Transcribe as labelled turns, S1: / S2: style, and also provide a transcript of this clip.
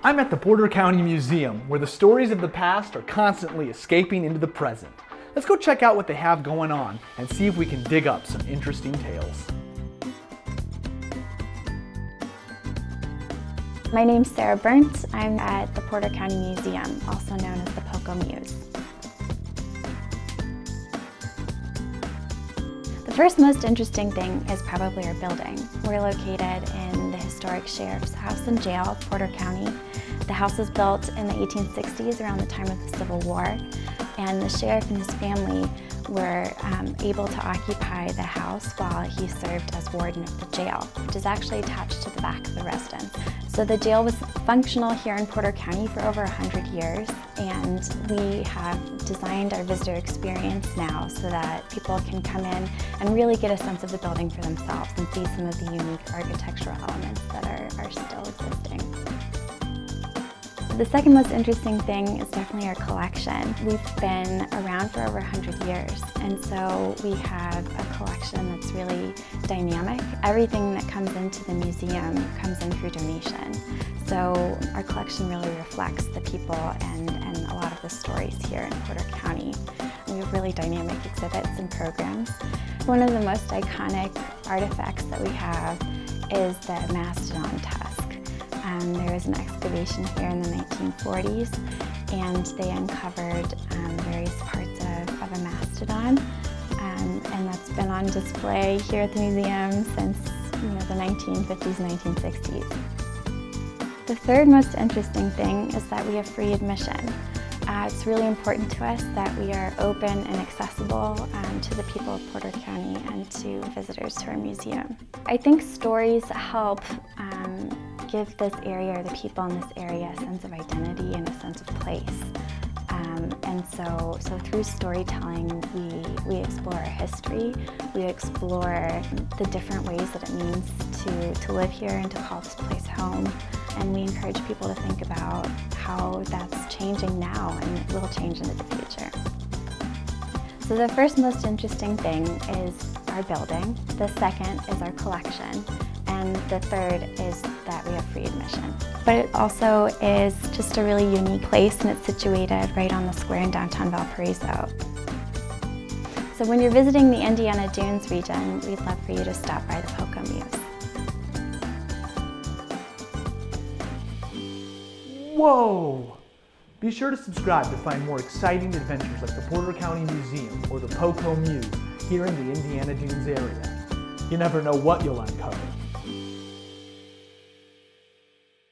S1: I'm at the Porter County Museum, where the stories of the past are constantly escaping into the present. Let's go check out what they have going on and see if we can dig up some interesting tales.
S2: My name's Sarah Burnt. I'm at the Porter County Museum, also known as the PoCo Muse. The first most interesting thing is probably our building. We're located in the historic Sheriff's House and Jail, Porter County. The house was built in the 1860s around the time of the Civil War, and the sheriff and his family were able to occupy the house while he served as warden of the jail, which is actually attached to the back of the residence. So the jail was functional here in Porter County for over 100 years, and we have designed our visitor experience now so that people can come in and really get a sense of the building for themselves and see some of the unique architectural elements that are still existing. The second most interesting thing is definitely our collection. We've been around for over 100 years, and so we have a collection that's really dynamic. Everything that comes into the museum comes in through donation. So our collection really reflects the people and a lot of the stories here in Porter County. We have really dynamic exhibits and programs. One of the most iconic artifacts that we have is the mastodon tusk. There was an excavation here in the 1940s, and they uncovered various parts of a mastodon, and that's been on display here at the museum since the 1950s, 1960s. The third most interesting thing is that we have free admission. It's really important to us that we are open and accessible to the people of Porter County and to visitors to our museum. I think stories help give this area or the people in this area a sense of identity and a sense of place. And so through storytelling, we explore our history, we explore the different ways that it means to live here and to call this place home. And we encourage people to think about how that's changing now and will change into the future. So the first most interesting thing is our building, the second is our collection, and the third is that we have free admission. But it also is just a really unique place, and it's situated right on the square in downtown Valparaiso. So when you're visiting the Indiana Dunes region, we'd love for you to stop by the PoCo Muse.
S1: Whoa! Be sure to subscribe to find more exciting adventures like the Porter County Museum or the PoCo Muse here in the Indiana Dunes area. You never know what you'll uncover.